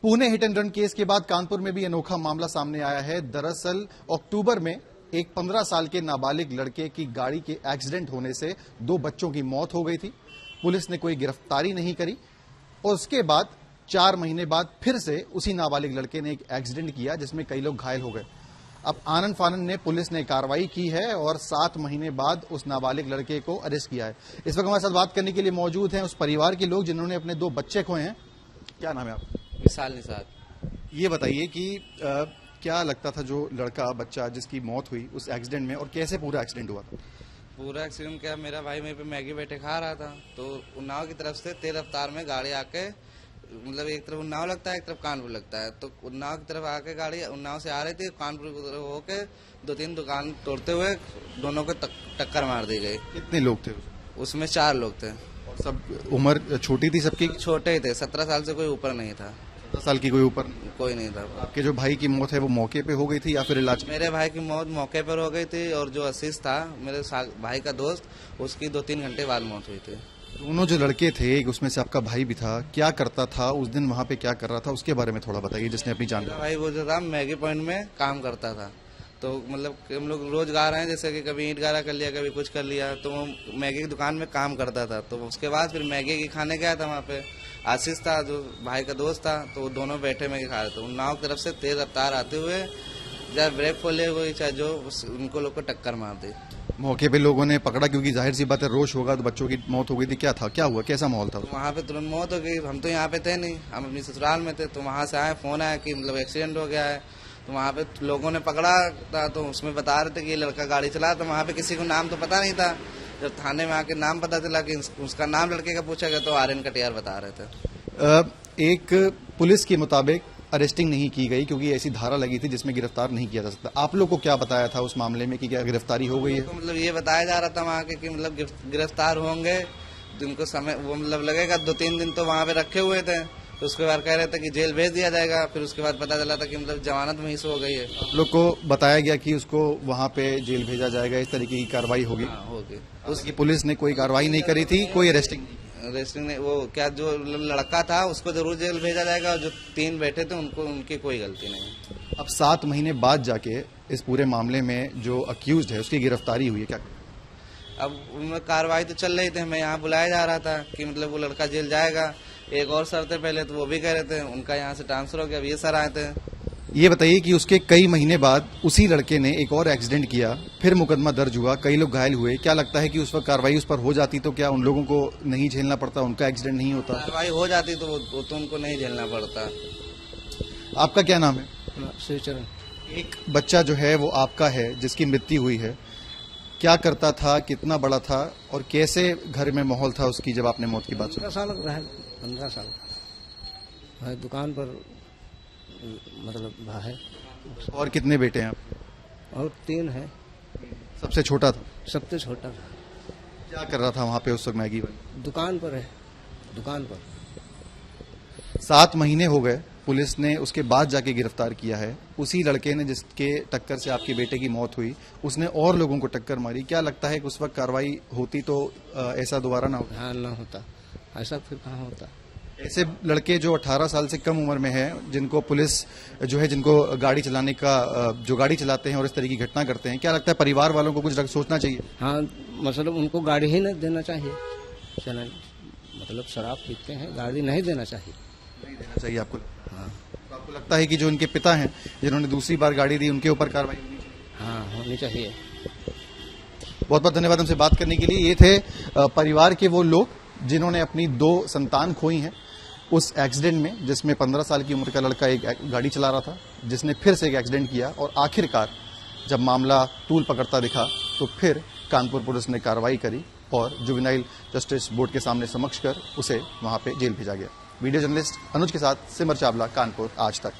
Pune hit and run case के बाद कानपुर में भी अनोखा मामला सामने आया है। दरअसल अक्टूबर में एक 15 साल के नाबालिग लड़के की गाड़ी के एक्सीडेंट होने से 2 बच्चों की मौत हो गई थी। पुलिस ने कोई गिरफ्तारी नहीं करी और उसके बाद 4 महीने बाद फिर से उसी नाबालिग लड़के ने एक एक्सीडेंट किया जिसमें कई लोग घायल हो गए। अब आनन फानन ने पुलिस ने कार्रवाई की है और 7 महीने बाद उस नाबालिग लड़के को अरेस्ट किया है। इस वक्त हमारे साथ बात करने के लिए मौजूद हैं उस परिवार के लोग जिन्होंने अपने 2 बच्चे खोए हैं। क्या नाम है आपका? विशाल निषाद। ये बताइए कि क्या लगता था जो लड़का बच्चा जिसकी मौत हुई उस एक्सीडेंट में, और कैसे पूरा एक्सीडेंट हुआ था? पूरा एक्सीडेंट क्या, मेरा भाई मेरे पे मैगी बैठे खा रहा था तो उन्नाव की तरफ से तेज रफ्तार में गाड़ी आके, मतलब एक तरफ उन्नाव लगता है एक तरफ कानपुर लगता है, तो उन्नाव की तरफ आके गाड़ी उन्नाव से आ रही थी, कानपुर की तरफ होके 2-3 दुकान तोड़ते हुए दोनों को टक्कर मार दी गई। कितने लोग थे उसमें 4 लोग थे और सब उम्र छोटी थी सबकी? छोटे ही थे, 17 साल से कोई ऊपर नहीं था। 17 साल की कोई ऊपर कोई नहीं था। आपके जो भाई की मौत है वो मौके पे हो गई थी या फिर इलाज? मेरे भाई की मौत मौके पर हो गई थी और जो आशीष था मेरे भाई का दोस्त, उसकी 2-3 घंटे बाद मौत हुई थी। दोनों जो लड़के थे, एक उसमें से आपका भाई भी था, क्या करता था उस दिन वहाँ पे, क्या कर रहा था उसके बारे में थोड़ा बताइए जिसने अपनी जान। भाई वो जो था मैगी पॉइंट में काम करता था, तो मतलब हम लोग रोज गा रहे हैं, जैसे कि कभी ईंट गारा कर लिया कभी कुछ कर लिया, तो वो मैगी की दुकान में काम करता था। तो उसके बाद फिर मैगी की खाने गया था, वहाँ पे आशीष था जो भाई का दोस्त था, तो वो दोनों बैठे मैगी खा रहे थे। उन्नाव की तरफ से तेज रफ्तार आते हुए चाहे ब्रेक खोले हुए चाहे जो उनको लोग को टक्कर मार दी। मौके पे लोगों ने पकड़ा क्योंकि जाहिर सी बात है रोष होगा, तो बच्चों की मौत हो गई थी। क्या था, क्या हुआ, कैसा माहौल था? वहाँ पे तुरंत मौत हो गई। हम तो यहाँ पे थे नहीं, हम अपनी ससुराल में थे, तो वहाँ से आए, फोन आया कि मतलब एक्सीडेंट हो गया है। तो वहाँ पे लोगों ने पकड़ा था, तो उसमें बता रहे थे कि ये लड़का गाड़ी चला, तो वहाँ पे किसी को नाम तो पता नहीं था। जब थाने में आके नाम पता चला कि उसका नाम लड़के का पूछा गया तो आर्यन कटियार बता रहे थे। एक पुलिस के मुताबिक अरेस्टिंग नहीं की गई क्योंकि ऐसी धारा लगी थी जिसमें गिरफ्तार नहीं किया जा सकता। आप लोग को क्या बताया था उस मामले में कि क्या गिरफ्तारी हो गई है? तो मतलब ये बताया जा रहा था वहाँ के कि मतलब गिरफ्तार होंगे, जिनको समय वो मतलब लगेगा 2-3 दिन तो वहाँ पे रखे हुए थे, तो उसके बाद कह रहे थे कि जेल भेज दिया जाएगा। फिर उसके बाद पता चला था कि मतलब जमानत वहीं से हो गई है। आप लोग को बताया गया कि उसको वहाँ पे जेल भेजा जाएगा, इस तरीके की कार्रवाई होगी? होगी। उसकी पुलिस ने कोई कार्रवाई नहीं करी थी, कोई अरेस्टिंग ने वो क्या, जो लड़का था उसको जरूर जेल भेजा जाएगा और जो 3 बैठे थे उनकी कोई गलती नहीं। अब 7 महीने बाद जाके इस पूरे मामले में जो अक्यूज्ड है उसकी गिरफ्तारी हुई है, क्या? अब उनमें कार्रवाई तो चल रही थी, हमें यहाँ बुलाया जा रहा था कि मतलब वो लड़का जेल जाएगा। एक और सर थे पहले, तो वो भी कह रहे थे, उनका यहाँ से ट्रांसफर हो गया, अब ये सर आए थे। ये बताइए कि उसके कई महीने बाद उसी लड़के ने एक और एक्सीडेंट किया, फिर मुकदमा दर्ज हुआ, कई लोग घायल हुए। क्या लगता है कि उस वक्त कार्रवाई उस पर हो जाती तो क्या उन लोगों को नहीं झेलना पड़ता, उनका एक्सीडेंट नहीं होता? कार्रवाई हो जाती तो वो तो उनको नहीं झेलना पड़ता। आपका क्या नाम है? श्रीचरण। एक बच्चा जो है वो आपका है जिसकी मृत्यु हुई है, क्या करता था, कितना बड़ा था और कैसे घर में माहौल था उसकी जब आपने मौत की बात सुनी? 15 साल है, दुकान पर मतलब है। और कितने बेटे हैं आप? और 3 है। सबसे छोटा था? सबसे छोटा था। क्या कर रहा था वहाँ पे उस वक्त? मैगी वाली दुकान पर है, दुकान पर। 7 महीने हो गए, पुलिस ने उसके बाद जाके गिरफ्तार किया है। उसी लड़के ने जिसके टक्कर से आपके बेटे की मौत हुई, उसने और लोगों को टक्कर मारी। क्या लगता है कि उस वक्त कार्रवाई होती तो ऐसा दोबारा ना होता? हाँ, ना होता ऐसा, फिर कहाँ होता। ऐसे लड़के जो 18 साल से कम उम्र में हैं, जिनको पुलिस जो है, जिनको गाड़ी चलाने का, जो गाड़ी चलाते हैं और इस तरह की घटना करते हैं, क्या लगता है परिवार वालों को कुछ सोचना चाहिए? हाँ, मतलब उनको गाड़ी ही नहीं देना चाहिए। चलन मतलब शराब पीते हैं, गाड़ी नहीं देना चाहिए। नहीं देना चाहिए आपको? हाँ। तो आपको लगता है कि जो उनके पिता हैं जिन्होंने दूसरी बार गाड़ी दी, उनके ऊपर कार्रवाई होनी चाहिए? हाँ, होनी चाहिए। बहुत बहुत धन्यवाद हमसे बात करने के लिए। ये थे परिवार के वो लोग जिन्होंने अपनी 2 संतान खोई हैं उस एक्सीडेंट में, जिसमें 15 साल की उम्र का लड़का एक गाड़ी चला रहा था, जिसने फिर से एक एक्सीडेंट किया और आखिरकार जब मामला तूल पकड़ता दिखा तो फिर कानपुर पुलिस ने कार्रवाई करी और जुवेनाइल जस्टिस बोर्ड के सामने समक्ष कर उसे वहां पे जेल भेजा गया। वीडियो जर्नलिस्ट अनुज के साथ सिमर चावला, कानपुर आज तक।